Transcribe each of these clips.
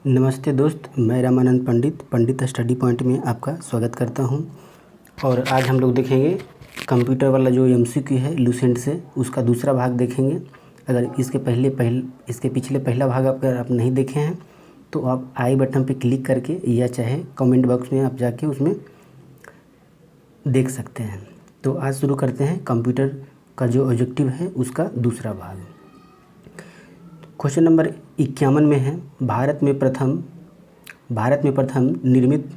नमस्ते दोस्त, मैं रामानंद पंडित स्टडी पॉइंट में आपका स्वागत करता हूं। और आज हम लोग देखेंगे कंप्यूटर वाला जो एमसीक्यू है लूसेंट से, उसका दूसरा भाग देखेंगे। अगर इसके पिछले पहला भाग अगर आप नहीं देखे हैं तो आप आई बटन पे क्लिक करके या चाहे कमेंट बॉक्स में आप जाके उसमें देख सकते हैं। तो आज शुरू करते हैं कंप्यूटर का जो ऑब्जेक्टिव है उसका दूसरा भाग। क्वेश्चन नंबर 51 में है, भारत में प्रथम निर्मित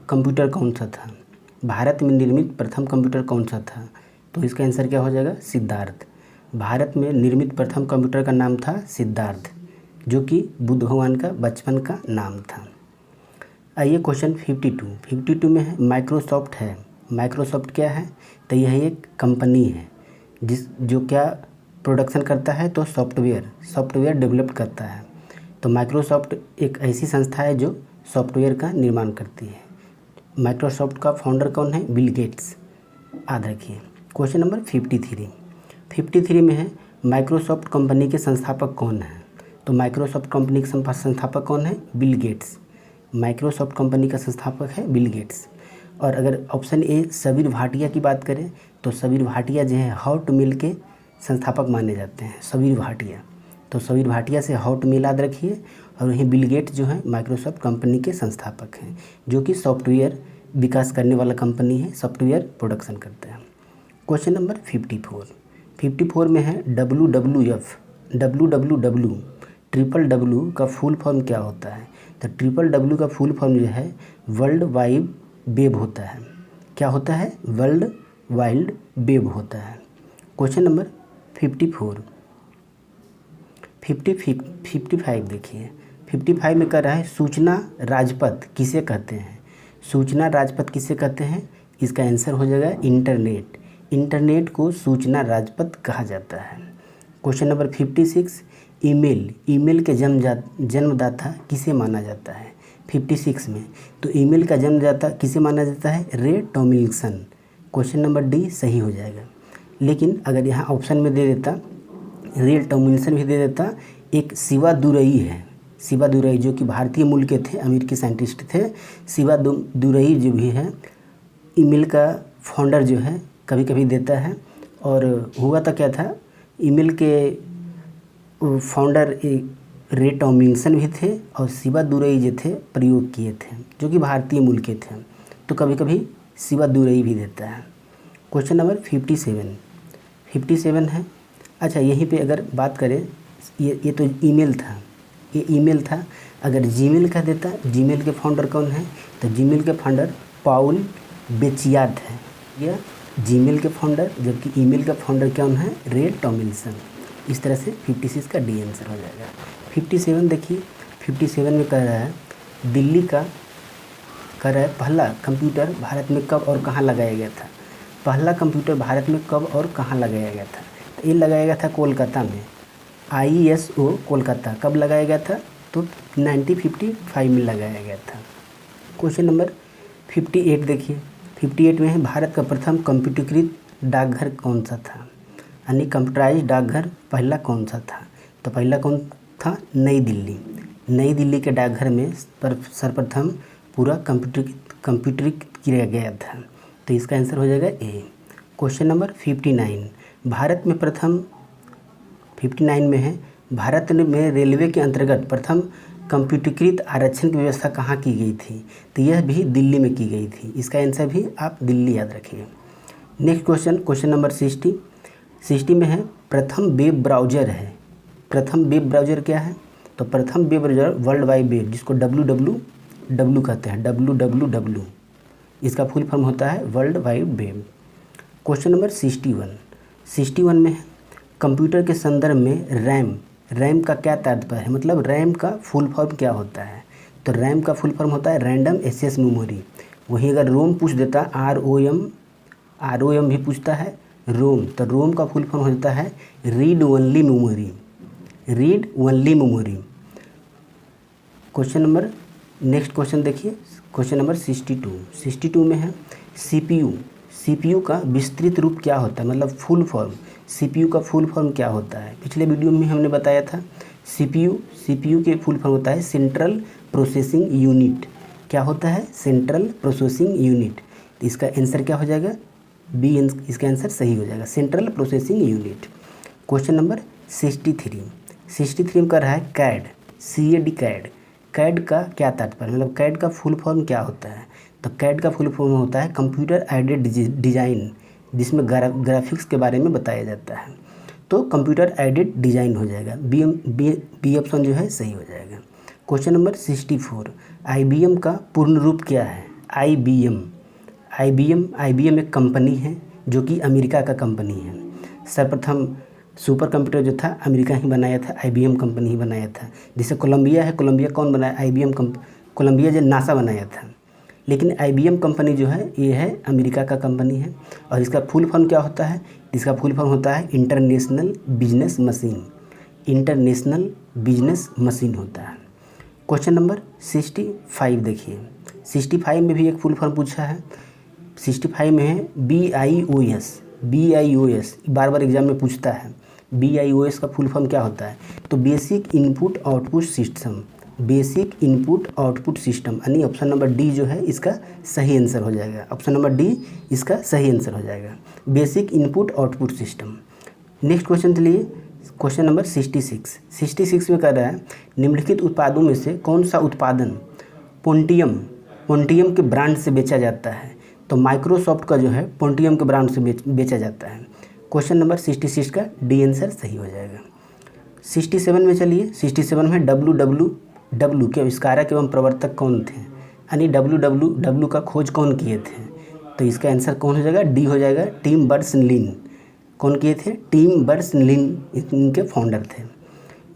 कंप्यूटर कौन सा था। भारत में निर्मित प्रथम कंप्यूटर कौन सा था? तो इसका आंसर क्या हो जाएगा? सिद्धार्थ। भारत में निर्मित प्रथम कंप्यूटर का नाम था सिद्धार्थ, जो कि बुद्ध भगवान का बचपन का नाम था। आइए क्वेश्चन 52 में है, माइक्रोसॉफ्ट है। माइक्रोसॉफ्ट क्या है? तो यह एक कंपनी है जो क्या प्रोडक्शन करता है, तो सॉफ्टवेयर डेवलप करता है। तो माइक्रोसॉफ्ट एक ऐसी संस्था है जो सॉफ्टवेयर का निर्माण करती है। माइक्रोसॉफ्ट का फाउंडर कौन है? Bill Gates. याद रखिए। क्वेश्चन नंबर 53 में है, माइक्रोसॉफ्ट कंपनी के संस्थापक कौन है? तो माइक्रोसॉफ्ट कंपनी के संस्थापक कौन है? Bill Gates. माइक्रोसॉफ्ट कंपनी का संस्थापक है बिल गेट्स। और अगर ऑप्शन ए सबीर भाटिया की बात करें तो सबीर भाटिया जो है हॉटमेल के संस्थापक माने जाते हैं, सबीर भाटिया। तो सबीर भाटिया से हॉटमेल याद रखिए। और वहीं बिल गेट्स जो है माइक्रोसॉफ्ट कंपनी के संस्थापक हैं, जो कि सॉफ्टवेयर विकास करने वाला कंपनी है, सॉफ्टवेयर प्रोडक्शन करते हैं। क्वेश्चन नंबर 54 में है, WWW ट्रिपल डब्ल्यू का फुल फॉर्म क्या होता है? तो ट्रिपल डब्ल्यू का फुल फॉर्म जो है वर्ल्ड वाइड वेब होता है। क्या होता है? वर्ल्ड वाइड वेब होता है। क्वेश्चन नंबर 55 देखिए। 55 में कर रहा है, सूचना राजपथ किसे कहते हैं? सूचना राजपथ किसे कहते हैं? इसका आंसर हो जाएगा इंटरनेट। इंटरनेट को सूचना राजपथ कहा जाता है। क्वेश्चन नंबर 56, ईमेल के जन्मदाता किसे माना जाता है? 56 में तो ईमेल का जन्मदाता किसे माना जाता है? रे टॉमिल्सन। क्वेश्चन नंबर डी सही हो जाएगा। लेकिन अगर यहाँ ऑप्शन में दे देता, रे टॉमिल्सन भी दे देता, एक शिवा दुरई है, शिवा दुरई जो कि भारतीय मूल के थे, अमेरिकी साइंटिस्ट थे। शिवा दुरई जो भी है ईमेल का फाउंडर जो है कभी कभी देता है। और हुआ तो क्या था, ईमेल के फाउंडर रे टॉमिल्सन भी थे और शिवा दुरई जो थे प्रयोग किए थे, जो कि भारतीय मूल के थे। तो कभी कभी शिवा दुरई भी देता है। क्वेश्चन नंबर 57 है। अच्छा, यहीं पे अगर बात करें, ये तो ईमेल था, ये ईमेल था। अगर जीमेल का देता, जीमेल के फाउंडर कौन है? तो जीमेल के फाउंडर पाउल बेचियाट है, या जीमेल के फाउंडर, जबकि ईमेल का फाउंडर कौन है? रे टॉमिल्सन। इस तरह से 56 का डी आंसर हो जाएगा। 57 देखिए। 57 में कह रहा है, पहला कंप्यूटर भारत में कब और कहाँ लगाया गया था? पहला कंप्यूटर भारत में कब और कहाँ लगाया गया था? तो ये लगाया गया था कोलकाता में, ISO कोलकाता। कब लगाया गया था? तो 1955 में लगाया गया था। क्वेश्चन नंबर 58 देखिए। 58 में है, भारत का प्रथम कंप्यूटरीकृत डाकघर कौन सा था? यानी कंप्यूटराइज डाकघर पहला कौन सा था? तो पहला कौन था? नई दिल्ली के डाकघर में सर्वप्रथम पूरा कंप्यूटरीकृत किया गया था। तो इसका आंसर हो जाएगा ए। क्वेश्चन नंबर 59, भारत में प्रथम 59 में है, भारत में रेलवे के अंतर्गत प्रथम कंप्यूटरीकृत आरक्षण की व्यवस्था कहाँ की गई थी? तो यह भी दिल्ली में की गई थी। इसका आंसर भी आप दिल्ली याद रखिए। नेक्स्ट क्वेश्चन नंबर 60 में है, प्रथम वेब ब्राउज़र है। प्रथम वेब ब्राउज़र क्या है? तो प्रथम web browser world wide web, जिसको WWW कहते हैं, WWW। इसका फुल फॉर्म होता है world wide web. Question number 61 में है, कंप्यूटर के संदर्भ में रैम का क्या तात्पर्य है? मतलब रैम का फुल फॉर्म क्या होता है? तो रैम का फुल फॉर्म होता है रैंडम एक्सेस मेमोरी। वहीं अगर रोम पूछ देता, ROM भी पूछता है, रोम, तो रोम का फुल फॉर्म हो जाता है read only memory. Next question देखिए। क्वेश्चन नंबर 62 में है, CPU का विस्तृत रूप क्या होता है? मतलब फुल फॉर्म, CPU का फुल फॉर्म क्या होता है? पिछले वीडियो में हमने बताया था सीपीयू के फुल फॉर्म होता है सेंट्रल प्रोसेसिंग यूनिट। क्या होता है? Central processing unit. तो इसका आंसर क्या हो जाएगा? बी, इसका आंसर सही हो जाएगा, central processing unit. Question number 63 में कर रहा है कैड, CAD कैड। कैड का क्या तात्पर्य, मतलब कैड का फुल फॉर्म क्या होता है? तो कैड का फुल फॉर्म होता है कंप्यूटर एडेड डिज़ाइन, जिसमें ग्राफिक्स के बारे में बताया जाता है। तो कंप्यूटर एडेड डिज़ाइन हो जाएगा, बी ऑप्शन जो है सही हो जाएगा। क्वेश्चन नंबर 64, IBM का पूर्ण रूप क्या है? IBM एक कंपनी है जो कि अमेरिका का कंपनी है। सर्वप्रथम सुपर कंप्यूटर जो था अमेरिका ही बनाया था, IBM कंपनी ही बनाया था। जैसे कोलंबिया है, कोलंबिया कौन बनाया? कोलंबिया जो नासा बनाया था। लेकिन IBM कंपनी जो है ये है अमेरिका का कंपनी है। और इसका फुल फॉर्म क्या होता है? इसका फुल फॉर्म होता है international business machine. International business machine होता है। क्वेश्चन नंबर 65 देखिए, 65 में भी एक फुल फॉर्म पूछा है। 65 में है BIOS, बार बार एग्जाम में पूछता है। BIOS का फुल फॉर्म क्या होता है? तो basic input output system, basic input output system, यानी ऑप्शन नंबर डी जो है इसका सही आंसर हो जाएगा। ऑप्शन नंबर डी इसका सही आंसर हो जाएगा, basic input output system. Next question चलिए, क्वेश्चन नंबर 66 में कर रहा है निम्नलिखित उत्पादों में से कौन सा उत्पादन पोंटियम के ब्रांड से बेचा जाता है? तो माइक्रोसॉफ्ट का जो है पोंटियम के ब्रांड से बेचा जाता है। क्वेश्चन नंबर 66 का डी आंसर सही हो जाएगा। 67 में चलिए, 67 में WWW के आविष्कारक एवं प्रवर्तक कौन थे? यानी WWW का खोज कौन किए थे? तो इसका आंसर कौन हो जाएगा? डी हो जाएगा, टिम बर्नर्स-ली। कौन किए थे? टिम बर्नर्स-ली इनके फाउंडर थे।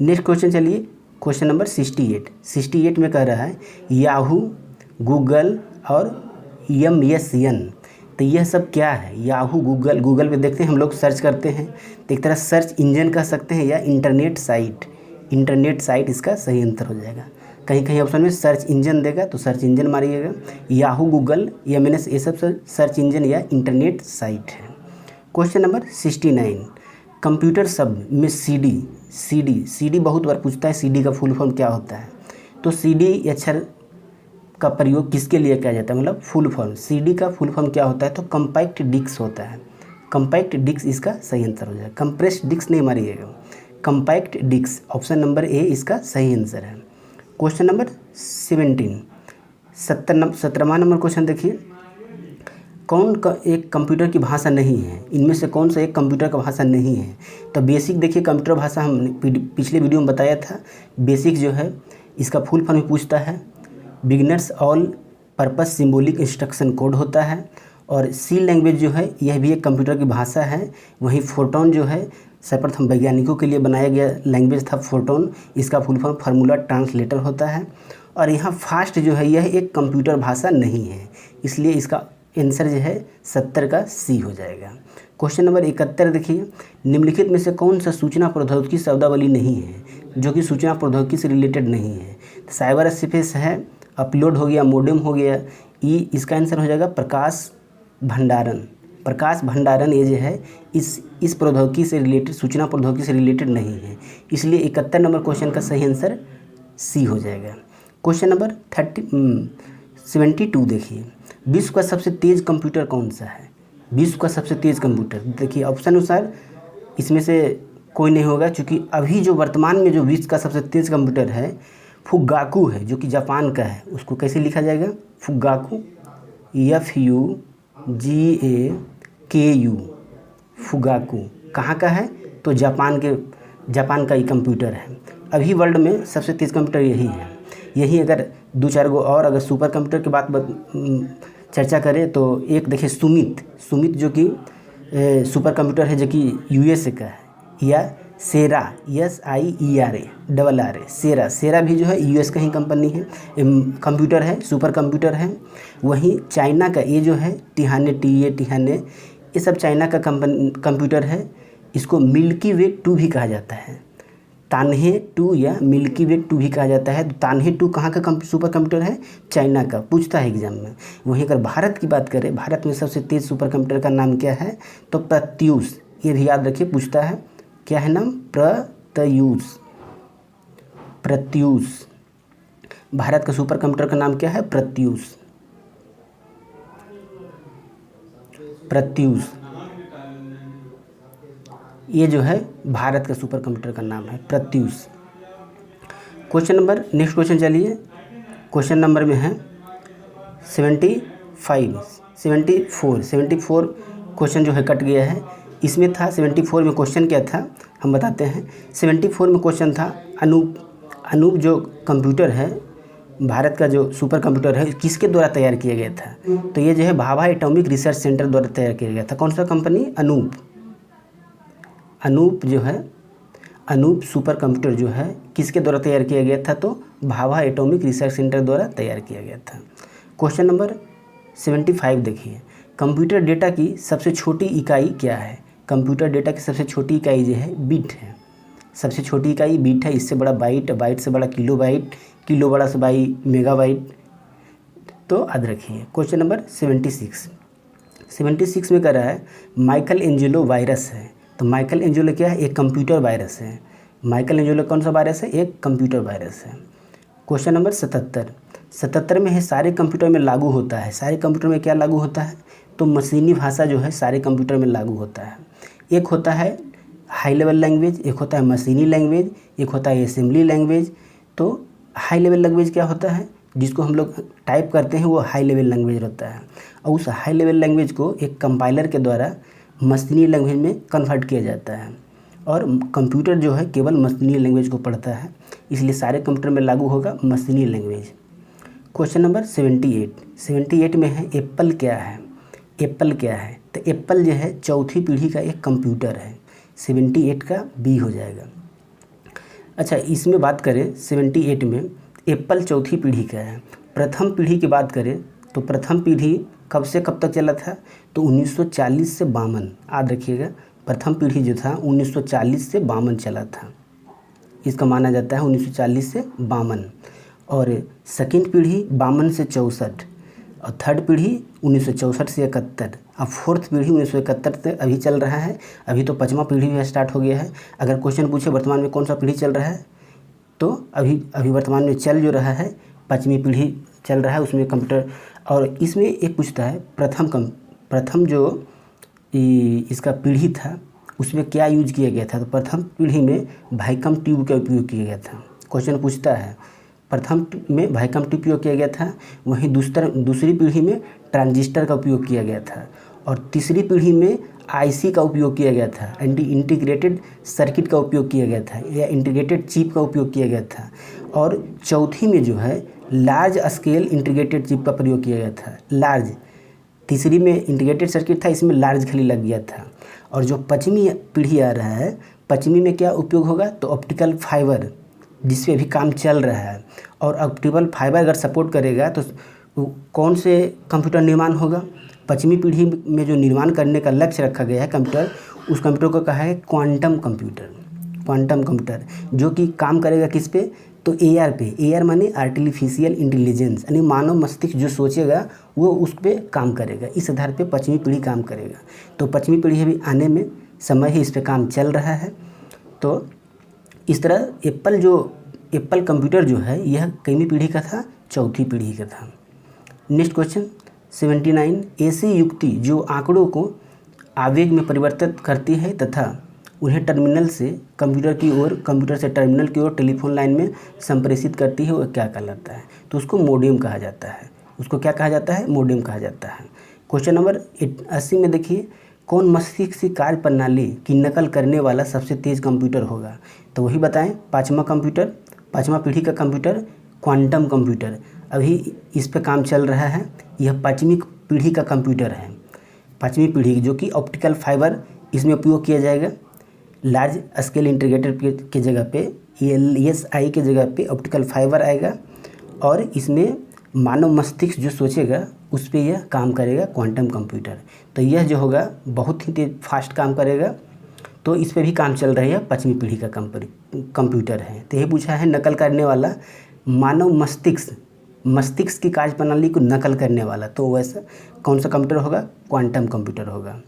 नेक्स्ट क्वेश्चन चलिए, क्वेश्चन नंबर 68 में कह रहा है याहू, गूगल और MSN। तो यह सब क्या है? याहू, गूगल पे देखते हैं हम लोग सर्च करते हैं, तो एक तरह सर्च इंजन कह सकते हैं या इंटरनेट साइट इसका सही आंसर हो जाएगा। कहीं ऑप्शन में सर्च इंजन देगा तो सर्च इंजन मारिएगा। याहू, गूगल, MS ये सब सर्च इंजन या इंटरनेट साइट है। क्वेश्चन नंबर 69, कंप्यूटर शब्द में CD बहुत बार पूछता है, CD का फुल फॉर्म क्या होता है? तो CD अक्षर का प्रयोग किसके लिए किया जाता है, मतलब फुल फॉर्म? CD का फुल फॉर्म क्या होता है? तो कम्पैक्ट डिस्क होता है। कम्पैक्ट डिस्क इसका सही आंसर हो जाएगा, कंप्रेस्ड डिस्क नहीं मारिएगा, compact disk. Option number A इसका सही आंसर है। क्वेश्चन नंबर 17वां नंबर क्वेश्चन देखिए, एक कंप्यूटर की भाषा नहीं है? इनमें से कौन सा एक कंप्यूटर का भाषा नहीं है? तो बेसिक देखिए, कंप्यूटर भाषा हमने पिछले वीडियो में बताया था। बेसिक जो है इसका फुल फॉर्म पूछता है beginners all purpose symbolic instruction code होता है। और सी लैंग्वेज जो है यह भी एक कंप्यूटर की भाषा है। वहीं फोटोन जो है सर्वप्रथम वैज्ञानिकों के लिए बनाया गया लैंग्वेज था फोटोन, इसका फुल फॉर्म फार्मूला ट्रांसलेटर होता है। और यहाँ फास्ट जो है यह एक कंप्यूटर भाषा नहीं है, इसलिए इसका आंसर जो है 70 का सी हो जाएगा। क्वेश्चन नंबर 71 देखिए, निम्नलिखित में से कौन सा सूचना प्रौद्योगिकी शब्दावली नहीं है जो कि सूचना प्रौद्योगिकी से रिलेटेड नहीं है? साइबर स्पेस है, अपलोड हो गया, मोडेम हो गया। इसका आंसर हो जाएगा प्रकाश भंडारण ये जो है इस प्रौद्योगिकी से रिलेटेड, सूचना प्रौद्योगिकी से रिलेटेड नहीं है, इसलिए 71 नंबर क्वेश्चन का सही आंसर सी हो जाएगा। क्वेश्चन नंबर 72 देखिए, विश्व का सबसे तेज़ कंप्यूटर कौन सा है? विश्व का सबसे तेज़ कंप्यूटर देखिए, ऑप्शन अनुसार इसमें से कोई नहीं होगा, क्योंकि अभी जो वर्तमान में जो विश्व का सबसे तेज़ कंप्यूटर है फुगाकू है, जो कि जापान का है। उसको कैसे लिखा जाएगा? Fugaku, FUGAKU, Fugaku. कहाँ का है? तो जापान का ही कंप्यूटर है। अभी वर्ल्ड में सबसे तेज़ कंप्यूटर यही है। यही अगर 2-4 गो और अगर सुपर कंप्यूटर की बात चर्चा करें तो एक देखिए सुमित जो कि सुपर कंप्यूटर है, जो कि USA का है, या सेरा SIERA सेरा भी जो है US का ही कंपनी है, कंप्यूटर है, सुपर कंप्यूटर है। वहीं चाइना का ये जो है टिहाने ये सब चाइना का कंप्यूटर है। इसको मिल्की वे 2 भी कहा जाता है, तान्हे 2 या मिल्की वे 2 भी कहा जाता है। तो तान्हे 2 कहाँ का सुपर कंप्यूटर है? चाइना का, पूछता है एग्जाम में। वहीं अगर भारत की बात करें, भारत में सबसे तेज़ सुपर कंप्यूटर का नाम क्या है? तो प्रत्यूष, ये भी याद रखिए, पूछता है क्या है नाम? प्रत्यूष। प्रत्यूष। भारत का सुपर कंप्यूटर का नाम क्या है? प्रत्यूष। प्रत्यूष ये जो है भारत का सुपर कंप्यूटर का नाम है, Pratyush. Question number, next question चलिए। क्वेश्चन नंबर में है 74 क्वेश्चन जो है कट गया है। इसमें था 74 में क्वेश्चन क्या था हम बताते हैं। 74 में क्वेश्चन था अनूप जो कंप्यूटर है, भारत का जो सुपर कंप्यूटर है, किसके द्वारा तैयार किया गया था? तो ये जो है भाभा एटॉमिक रिसर्च सेंटर द्वारा तैयार किया गया था। कौन सा कंपनी? अनूप जो है, अनूप सुपर कंप्यूटर जो है किसके द्वारा तैयार किया गया था? तो भाभा एटॉमिक रिसर्च सेंटर द्वारा तैयार किया गया था। क्वेश्चन नंबर 75 देखिए, कंप्यूटर डेटा की सबसे छोटी इकाई क्या है? कंप्यूटर डेटा की सबसे छोटी इकाई जो है बिट है। सबसे छोटी इकाई बिट है, इससे बड़ा बाइट, बाइट से बड़ा किलोबाइट, किलो बड़ा से बाई मेगाबाइट। तो याद रखिए। क्वेश्चन नंबर 76 में कह रहा है माइकल एंजेलो वायरस है। तो माइकल एंजेलो क्या है? एक कंप्यूटर वायरस है। माइकल एंजेलो कौन सा वायरस है? एक कंप्यूटर वायरस है। क्वेश्चन नंबर 77 में है सारे कंप्यूटर में लागू होता है। सारे कंप्यूटर में क्या लागू होता है? तो मशीनी भाषा जो है सारे कंप्यूटर में लागू होता है। एक होता है हाई लेवल लैंग्वेज, एक होता है मशीनी लैंग्वेज, एक होता है असेंबली लैंग्वेज। तो हाई लेवल लैंग्वेज क्या होता है? जिसको हम लोग टाइप करते हैं वो हाई लेवल लैंग्वेज होता है, और उस हाई लेवल लैंग्वेज को एक कंपाइलर के द्वारा मशीनी लैंग्वेज में कन्वर्ट किया जाता है। और कंप्यूटर जो है केवल मशीनी लैंग्वेज को पढ़ता है, इसलिए सारे कंप्यूटर में लागू होगा मशीनी लैंग्वेज। क्वेश्चन नंबर 78 में है एप्पल क्या है? एप्पल क्या है? तो एप्पल जो है चौथी पीढ़ी का एक कंप्यूटर है। 78 का बी हो जाएगा। अच्छा, इसमें बात करें 78 में एप्पल चौथी पीढ़ी का है। प्रथम पीढ़ी की बात करें तो प्रथम पीढ़ी कब से कब तक चला था? तो 1940 से 52, याद रखिएगा। प्रथम पीढ़ी जो था 1940 से 52 चला था, इसका माना जाता है 1940 से 52। और सेकंड पीढ़ी 52 से 64, और थर्ड पीढ़ी 1964 से 71, अब फोर्थ पीढ़ी 1971 से अभी चल रहा है। अभी तो पाँचवा पीढ़ी भी स्टार्ट हो गया है। अगर क्वेश्चन पूछे वर्तमान में कौन सा पीढ़ी चल रहा है, तो अभी वर्तमान में चल जो रहा है पाँचवीं पीढ़ी चल रहा है उसमें कंप्यूटर। और इसमें एक पूछता है प्रथम जो इसका पीढ़ी था उसमें क्या यूज किया गया था? तो प्रथम पीढ़ी में वैक्यूम ट्यूब का उपयोग किया गया था। क्वेश्चन पूछता है प्रथम में वैक्यूम ट्यूब उपयोग किया गया था, वहीं दूसरी पीढ़ी में ट्रांजिस्टर का उपयोग किया गया था, और तीसरी पीढ़ी में आईसी का उपयोग किया गया था, इंटीग्रेटेड सर्किट का उपयोग किया गया था, या इंटीग्रेटेड चिप का उपयोग किया गया था, और चौथी में जो है लार्ज स्केल इंटीग्रेटेड चिप का प्रयोग किया गया था। लार्ज, तीसरी में इंटीग्रेटेड सर्किट था, इसमें लार्ज खाली लग गया था। और जो पाँचवीं पीढ़ी आ रहा है, पाँचवीं में क्या उपयोग होगा? तो ऑप्टिकल फाइबर, जिस पे अभी काम चल रहा है। और ऑप्टिकल फाइबर अगर सपोर्ट करेगा तो कौन से कंप्यूटर निर्माण होगा? पाँचवीं पीढ़ी में जो निर्माण करने का लक्ष्य रखा गया है कंप्यूटर, उस कंप्यूटर को कहा है क्वांटम कंप्यूटर। क्वांटम कंप्यूटर जो कि काम करेगा किस पे? तो एआर पे। एआर माने आर्टिफिशियल इंटेलिजेंस, यानी मानव मस्तिष्क जो सोचेगा वो उस पर काम करेगा। इस आधार पे पाँचवीं पीढ़ी काम करेगा। तो पाँचवीं पीढ़ी अभी आने में समय ही इस पर काम चल रहा है। तो इस तरह एप्पल कंप्यूटर जो है यह कितवीं पीढ़ी का था? चौथी पीढ़ी का था। नेक्स्ट क्वेश्चन 79, ऐसी युक्ति जो आंकड़ों को आवेग में परिवर्तित करती है तथा उन्हें टर्मिनल से कंप्यूटर की ओर, कंप्यूटर से टर्मिनल की ओर टेलीफोन लाइन में संप्रेषित करती है, वह क्या कहलाता है? तो उसको मोडेम कहा जाता है। उसको क्या कहा जाता है? मोडेम कहा जाता है। क्वेश्चन नंबर 80 में देखिए, कौन मस्तिष्क की कार्य प्रणाली की नकल करने वाला सबसे तेज़ कंप्यूटर होगा? तो वही बताएं, पाँचवा पीढ़ी का कंप्यूटर क्वांटम कंप्यूटर। अभी इस पे काम चल रहा है। यह पाँचवीं पीढ़ी का कंप्यूटर है। पाँचवीं पीढ़ी जो कि ऑप्टिकल फाइबर इसमें उपयोग किया जाएगा। लार्ज स्केल इंटीग्रेटेड के जगह पे LSI के जगह पे ऑप्टिकल फाइबर आएगा, और इसमें मानव मस्तिष्क जो सोचेगा उस पर यह काम करेगा, क्वांटम कंप्यूटर। तो यह जो होगा बहुत ही फास्ट काम करेगा। तो इस पे भी काम चल रहा है, पाँचवीं पीढ़ी का कंप्यूटर है। तो ये पूछा है नकल करने वाला मानव मस्तिष्क की कार्य प्रणाली को नकल करने वाला, तो वैसा कौन सा कंप्यूटर होगा? क्वांटम कंप्यूटर होगा।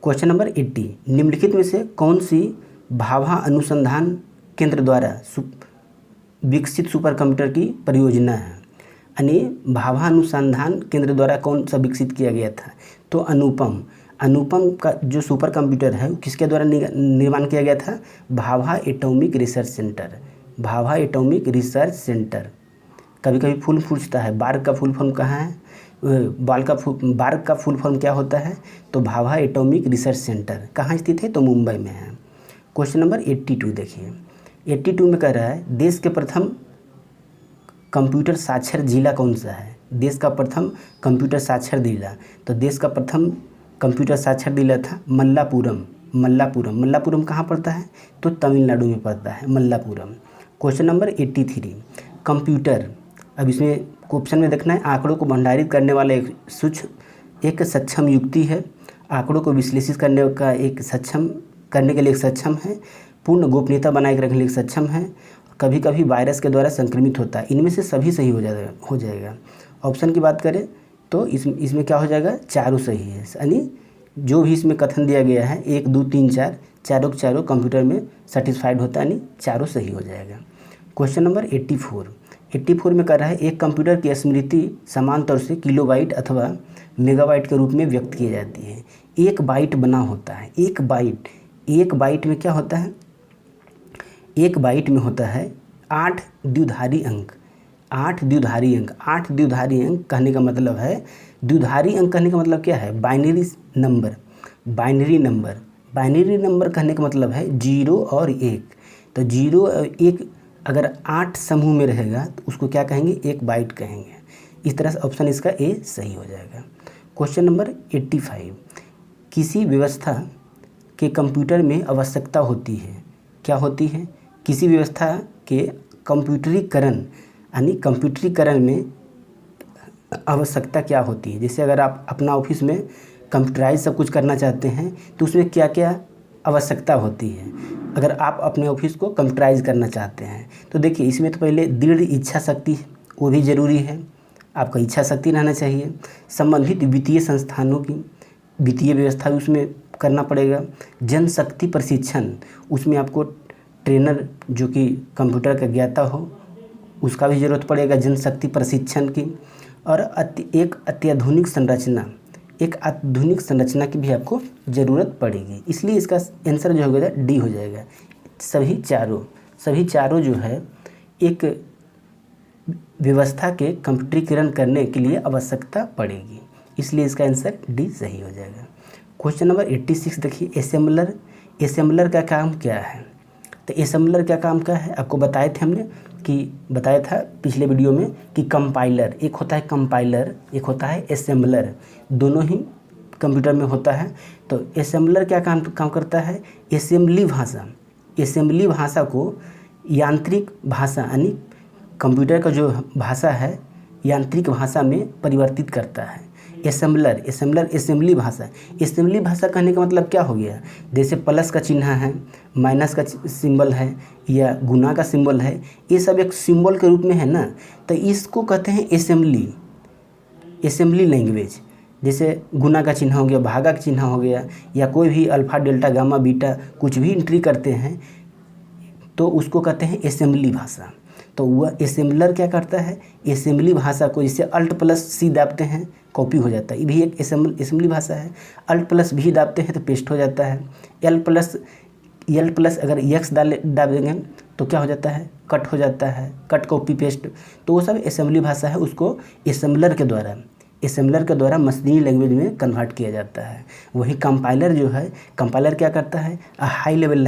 क्वेश्चन नंबर 80, निम्नलिखित में से कौन सी भाभा अनुसंधान केंद्र द्वारा विकसित सुपर कंप्यूटर की परियोजना है? यानी भाभा अनुसंधान केंद्र द्वारा कौन सा विकसित किया गया था? तो अनुपम। अनुपम का जो सुपर कंप्यूटर है किसके द्वारा निर्माण किया गया था? Bhabha atomic research centre. Bhabha atomic research centre. कभी कभी फुल पूछता है बार्क का फुल फॉर्म कहाँ है, बार्क का फुल फॉर्म क्या होता है? तो भाभा एटॉमिक रिसर्च सेंटर कहाँ स्थित है? तो मुंबई में है। क्वेश्चन नंबर 82 देखिए। 82 में कह रहा है देश के प्रथम कंप्यूटर साक्षर जिला कौन सा है? देश का प्रथम कंप्यूटर साक्षर जिला, तो देश का प्रथम कंप्यूटर साक्षर जिला था मल्लापुरम। मल्लापुरम। मल्लापुरम कहाँ पड़ता है? तो तमिलनाडु में पड़ता है मल्लापुरम। Question number 83। कंप्यूटर, अब इसमें ऑप्शन में देखना है आंकड़ों को भंडारित करने वाला एक सक्षम युक्ति है, आंकड़ों को विश्लेषित करने का एक सक्षम करने के लिए एक सक्षम है, पूर्ण गोपनीयता बनाए रखने के लिए सक्षम है, कभी कभी वायरस के द्वारा संक्रमित होता है। इनमें से सभी सही हो जाएगा। ऑप्शन की बात करें तो इसमें क्या हो जाएगा? चारों सही है। यानी जो भी इसमें कथन दिया गया है 1 2 3 4 चारों के चारों कंप्यूटर में सेटिस्फाइड होता है, यानी चारों सही हो जाएगा। Question number 84। 84 में कर रहा है एक कंप्यूटर की स्मृति समान तौर से किलोबाइट अथवा मेगाबाइट के रूप में व्यक्त की जाती है। एक बाइट बना होता है। एक बाइट में क्या होता है? एक बाइट में होता है 8 द्विधारी अंक। 8 द्विधारी अंक। 8 द्विधारी अंक कहने का मतलब है, द्विधारी अंक कहने का मतलब क्या है? Binary number. Binary number. Binary number कहने का मतलब है 0 और 1। तो 0 और 1 अगर 8 समूह में रहेगा तो उसको क्या कहेंगे? एक बाइट कहेंगे। इस तरह से ऑप्शन इसका ए सही हो जाएगा। Question number 85। किसी व्यवस्था के कंप्यूटर में आवश्यकता होती है, क्या होती है? किसी व्यवस्था के कंप्यूटरीकरण यानी कंप्यूटरीकरण में आवश्यकता क्या होती है? जैसे अगर आप अपना ऑफिस में कंप्यूटराइज सब कुछ करना चाहते हैं तो उसमें क्या क्या आवश्यकता होती है? अगर आप अपने ऑफिस को कंप्यूटराइज करना चाहते हैं तो देखिए इसमें तो पहले दृढ़ इच्छा शक्ति वो भी ज़रूरी है, आपका इच्छा शक्ति रहना चाहिए। संबंधित वित्तीय संस्थानों की वित्तीय व्यवस्था भी उसमें करना पड़ेगा। जनशक्ति प्रशिक्षण, उसमें आपको ट्रेनर जो कि कंप्यूटर का ज्ञाता हो उसका भी ज़रूरत पड़ेगा जनशक्ति प्रशिक्षण की। और एक अत्याधुनिक संरचना की भी आपको ज़रूरत पड़ेगी। इसलिए इसका आंसर जो होगा डी हो जाएगा। सभी चारों जो है एक व्यवस्था के कंप्यूटरीकरण करने के लिए आवश्यकता पड़ेगी, इसलिए इसका आंसर डी सही हो जाएगा। क्वेश्चन नंबर 86 देखिए। एसेम्बलर का काम क्या है? तो एसेम्बलर क्या काम क्या है? आपको बताए थे हमने कि बताया था पिछले वीडियो में कि कंपाइलर, एक होता है कंपाइलर, एक होता है एसेम्बलर, दोनों ही कंप्यूटर में होता है। तो एसेम्बलर क्या काम करता है? असेंबली भाषा को यांत्रिक भाषा यानी कंप्यूटर का जो भाषा है यांत्रिक भाषा में परिवर्तित करता है। एसेम्बलर असेंबली भाषा कहने का मतलब क्या हो गया? जैसे प्लस का चिन्ह है, माइनस का सिंबल है या गुना का सिंबल है, ये सब एक सिंबल के रूप में है ना, तो इसको कहते हैं असेंबली लैंग्वेज। जैसे गुना का चिन्ह हो गया, भागा का चिन्ह हो गया, या कोई भी अल्फ़ा डेल्टा गामा बीटा कुछ भी एंट्री करते हैं तो उसको कहते हैं असेंबली भाषा। तो वह असेंबलर क्या करता है? असेंबली भाषा को जैसे अल्ट प्लस सी दाबते हैं कॉपी हो जाता है, ये भी एक असेंबली भाषा है। अल्ट प्लस भी दाबते हैं तो पेस्ट हो जाता है। एल प्लस अगर यक्स दाब देंगे तो क्या हो जाता है? कट हो जाता है, कट कॉपी पेस्ट। तो वो सब असेंबली भाषा है, उसको असेंबलर के द्वारा मशीनी लैंग्वेज में कन्वर्ट किया जाता है। वही कंपाइलर जो है, कंपाइलर क्या करता है? हाई लेवल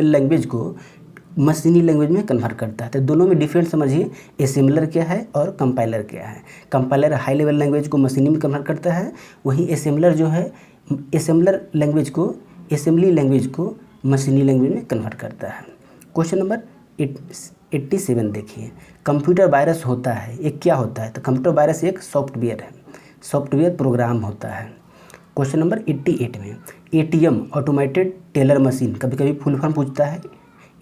लैंग्वेज को मशीनी लैंग्वेज में कन्वर्ट करता है। तो दोनों में डिफरेंस समझिए, असेंबलर क्या है और कंपाइलर क्या है। कंपाइलर हाई लेवल लैंग्वेज को मशीनी में कन्वर्ट करता है, वहीं असेंबलर जो है असेंबली लैंग्वेज को मशीनी लैंग्वेज में कन्वर्ट करता है। क्वेश्चन नंबर 87 देखिए। कंप्यूटर वायरस होता है, एक क्या होता है? तो कंप्यूटर वायरस एक सॉफ्टवेयर है, सॉफ्टवेयर प्रोग्राम होता है। क्वेश्चन नंबर 88 में एटीएम ऑटोमेटेड टेलर मशीन, कभी कभी फुल फॉर्म पूछता है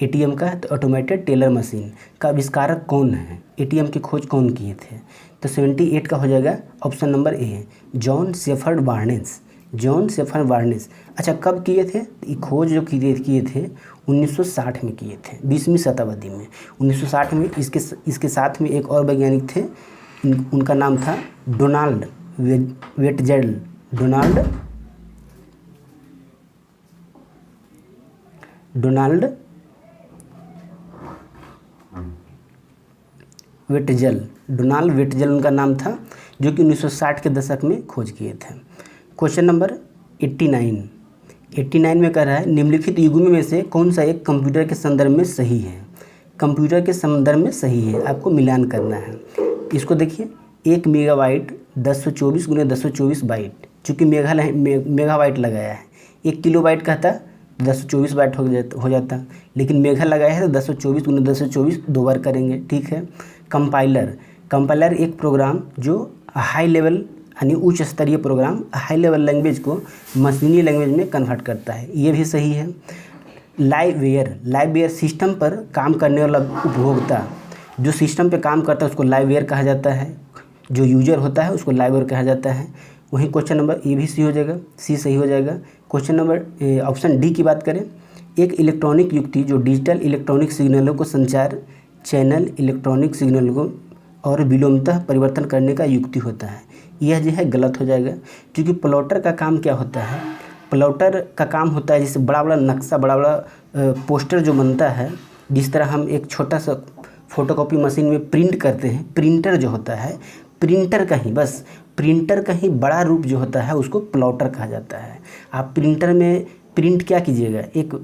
एटीएम का, तो ऑटोमेटेड टेलर मशीन का आविष्कारक कौन है? एटीएम की खोज कौन किए थे? तो 78 का हो जाएगा ऑप्शन नंबर ए, जॉन शेफर्ड बार्नेस। अच्छा, कब किए थे? ये खोज जो किए थे 1960 में किए थे, 20वीं शताब्दी में 1960 में। इसके साथ में एक और वैज्ञानिक थे, उनका नाम था डोनाल्ड वेटजेल। डोनाल्ड वेटजेल उनका नाम था, जो कि 1960 के दशक में खोज किए थे। क्वेश्चन नंबर 89 में कह रहा है निम्नलिखित युग्म में से कौन सा एक कंप्यूटर के संदर्भ में सही है। कंप्यूटर के संदर्भ में सही है, आपको मिलान करना है। इसको देखिए, 1 मेगाबाइट 1024 × 1024 बाइट, चूँकि मेगाबाइट लगाया है। 1 किलोबाइट कहता 1024 बाइट हो जाता, लेकिन मेगा लगाया है तो 1024 × 1024 2 बार करेंगे, ठीक है। कंपाइलर एक प्रोग्राम जो हाई लेवल यानी उच्च स्तरीय प्रोग्राम हाई लेवल लैंग्वेज को मशीनी लैंग्वेज में कन्वर्ट करता है, ये भी सही है। लाइववेयर सिस्टम पर काम करने वाला उपभोक्ता, जो सिस्टम पे काम करता है उसको लाइववेयर कहा जाता है, जो यूजर होता है उसको लाइववेयर कहा जाता है। वहीं क्वेश्चन नंबर ये भी सी हो जाएगा, सी सही हो जाएगा। क्वेश्चन नंबर ऑप्शन डी की बात करें, एक इलेक्ट्रॉनिक युक्ति जो डिजिटल इलेक्ट्रॉनिक सिग्नलों को संचार चैनल इलेक्ट्रॉनिक सिग्नल को और विलोमतः परिवर्तन करने का युक्ति होता है, यह जो है गलत हो जाएगा। क्योंकि प्लॉटर का काम क्या होता है, प्लॉटर का काम होता है जैसे बड़ा बड़ा नक्शा, बड़ा बड़ा पोस्टर जो बनता है, जिस तरह हम एक छोटा सा फोटोकॉपी मशीन में प्रिंट करते हैं, प्रिंटर जो होता है, प्रिंटर का ही बड़ा रूप जो होता है उसको प्लॉटर कहा जाता है। आप प्रिंटर में प्रिंट क्या कीजिएगा, 1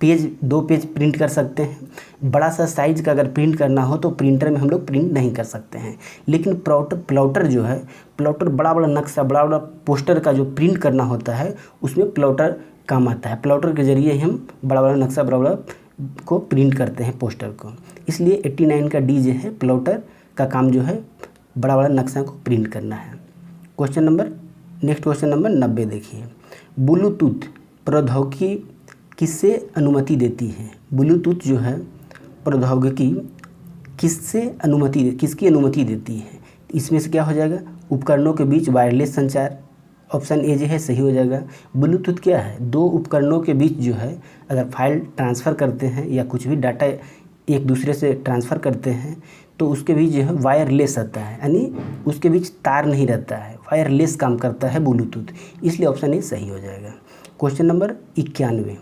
पेज 2 पेज प्रिंट कर सकते हैं। बड़ा सा साइज का अगर प्रिंट करना हो तो प्रिंटर में हम लोग प्रिंट नहीं कर सकते हैं, लेकिन प्लॉटर जो है, प्लॉटर बड़ा बड़ा नक्शा, बड़ा बड़ा पोस्टर का जो प्रिंट करना होता है उसमें प्लॉटर काम आता है। प्लॉटर के ज़रिए हम बड़ा बड़ा नक्शा, बड़ा बड़ा को प्रिंट करते हैं पोस्टर को, इसलिए 89 का डी जो है प्लॉटर का काम जो है बड़ा बड़ा नक्शा को प्रिंट करना है। नेक्स्ट क्वेश्चन नंबर 90 देखिए, ब्लूटूथ प्रौद्योगिकी किससे अनुमति देती है। ब्लूटूथ जो है प्रौद्योगिकी किसकी अनुमति देती है। इसमें से क्या हो जाएगा, उपकरणों के बीच वायरलेस संचार, ऑप्शन ए जो है सही हो जाएगा। ब्लूटूथ क्या है, 2 उपकरणों के बीच जो है अगर फाइल ट्रांसफ़र करते हैं या कुछ भी डाटा एक दूसरे से ट्रांसफ़र करते हैं तो उसके बीच जो है वायरलेस आता है, यानी उसके बीच तार नहीं रहता है, वायरलेस काम करता है ब्लूटूथ, इसलिए ऑप्शन ए सही हो जाएगा। क्वेश्चन नंबर 91,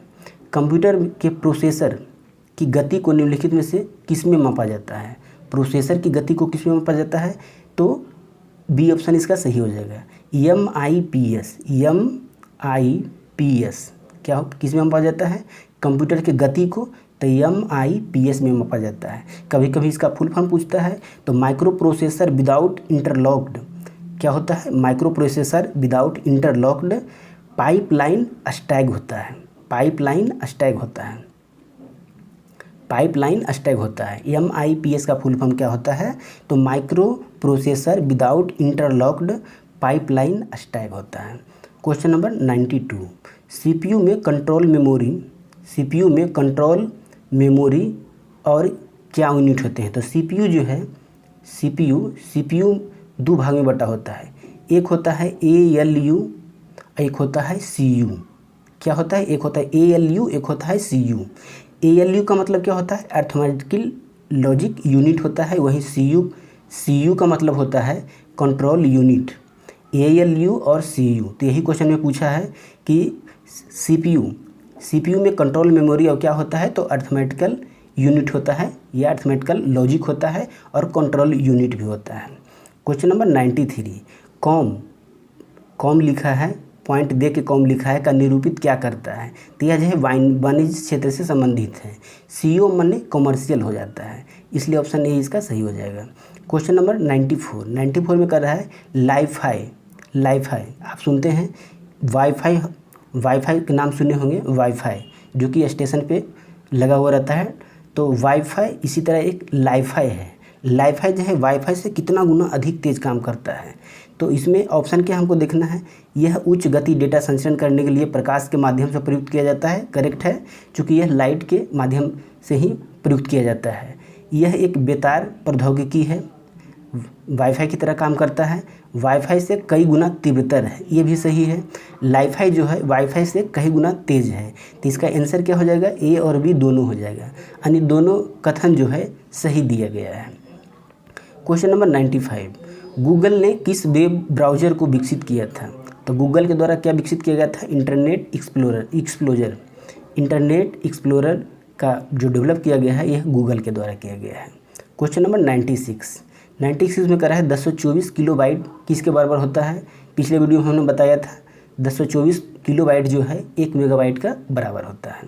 कंप्यूटर के प्रोसेसर की गति को निम्नलिखित में से किस में मापा जाता है। प्रोसेसर की गति को किस में मापा जाता है, तो बी ऑप्शन इसका सही हो जाएगा। MIPS क्या किस में मापा जाता है, कंप्यूटर की गति को तो MIPS में मापा जाता है। कभी कभी इसका फुल फॉर्म पूछता है तो माइक्रो प्रोसेसर विदाउट इंटरलॉक्ड क्या होता है, micro processor without interlocked pipeline stack होता है, पाइपलाइन स्टैक होता है। MIPS का फुल फॉर्म क्या होता है, तो micro processor without interlocked pipeline stack होता है। क्वेश्चन नंबर 92, CPU में कंट्रोल मेमोरी और क्या यूनिट होते हैं। तो CPU जो है, CPU 2 भाग में बटा होता है, एक होता है ALU, एक होता है CU। क्या होता है, एक होता है ALU, एक होता है CU। ALU का मतलब क्या होता है, अरिथमेटिकल लॉजिक यूनिट होता है, वहीं CU का मतलब होता है कंट्रोल यूनिट। ALU और CU, तो यही क्वेश्चन में पूछा है कि CPU में कंट्रोल मेमोरी और क्या होता है, तो अरिथमेटिकल यूनिट होता है, या अरिथमेटिकल लॉजिक होता है और कंट्रोल यूनिट भी होता है। क्वेश्चन नंबर 93, कॉम लिखा है, पॉइंट दे के कॉम लिखा है का निरूपित क्या करता है, तो यह जो है वाणिज्य क्षेत्र से संबंधित है। CO माने कॉमर्शियल हो जाता है, इसलिए ऑप्शन ए इसका सही हो जाएगा। क्वेश्चन नंबर 94 में कर रहा है लाईफाई, आप सुनते हैं वाईफाई के नाम सुने होंगे, वाईफाई जो कि स्टेशन पे लगा हुआ रहता है, तो वाईफाई इसी तरह एक लाईफाई है। लाईफाई जो है वाईफाई से कितना गुना अधिक तेज़ काम करता है, तो इसमें ऑप्शन क्या हमको देखना है, यह उच्च गति डेटा संचरण करने के लिए प्रकाश के माध्यम से प्रयुक्त किया जाता है, करेक्ट है, क्योंकि यह लाइट के माध्यम से ही प्रयुक्त किया जाता है। यह एक बेतार प्रौद्योगिकी है, वाईफाई की तरह काम करता है, वाईफाई से कई गुना तीव्रतर है, ये भी सही है। लाईफाई जो है वाईफाई से कई गुना तेज़ है, तो इसका आंसर क्या हो जाएगा, ए और बी दोनों हो जाएगा, यानी दोनों कथन जो है सही दिया गया है। क्वेश्चन नंबर 95, गूगल ने किस वेब ब्राउज़र को विकसित किया था? तो गूगल के द्वारा क्या विकसित किया गया था? Internet explorer. इंटरनेट एक्सप्लोरर का जो डेवलप किया गया है यह गूगल के द्वारा किया गया है। क्वेश्चन नंबर 96 में कह रहा है 1024 किलोबाइट किसके बराबर होता है? पिछले वीडियो में हमने बताया था 1024 किलोबाइट जो है 1 मेगाबाइट का बराबर होता है।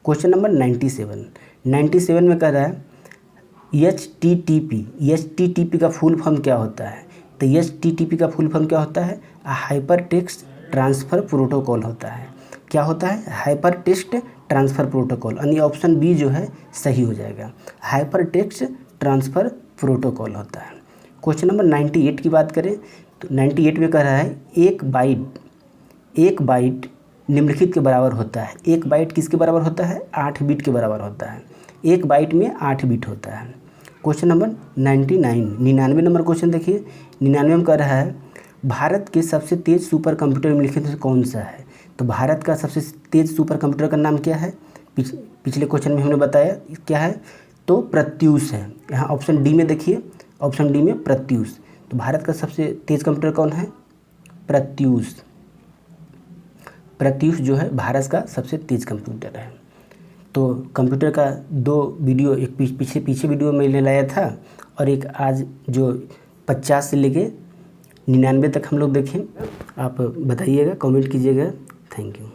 क्वेश्चन नंबर 97 में कह रहा है HTTP का फुल फॉर्म क्या होता है? तो HTTP का फुल फॉर्म क्या होता है? हाइपर टेक्स्ट ट्रांसफ़र प्रोटोकॉल होता है। क्या होता है? हाइपर टेक्स्ट ट्रांसफ़र प्रोटोकॉल, यानी ऑप्शन बी जो है सही हो जाएगा, हाइपर टेक्स्ट ट्रांसफ़र प्रोटोकॉल होता है। क्वेश्चन नंबर 98 की बात करें तो 98 में कह रहा है एक बाइट निम्नलिखित के बराबर होता है। एक बाइट किसके बराबर होता है? 8 बिट के बराबर होता है। एक बाइट में 8 बिट होता है। क्वेश्चन नंबर 99 नंबर क्वेश्चन देखिए, 99 में कह रहा है भारत के सबसे तेज़ सुपर कंप्यूटर निम्नलिखित में से कौन सा है? तो भारत का सबसे तेज़ सुपर कंप्यूटर का नाम क्या है? पिछले क्वेश्चन में हमने बताया क्या है, तो प्रत्यूष है। यहाँ ऑप्शन डी में देखिए, ऑप्शन डी में प्रत्यूष। तो भारत का सबसे तेज़ कंप्यूटर कौन है? प्रत्यूष। प्रत्यूष जो है भारत का सबसे तेज़ कंप्यूटर है। तो कंप्यूटर का 2 वीडियो, एक पीछे वीडियो में ले लाया था और एक आज जो 50 से लेके 99 तक हम लोग देखें। आप बताइएगा, कमेंट कीजिएगा। Thank you.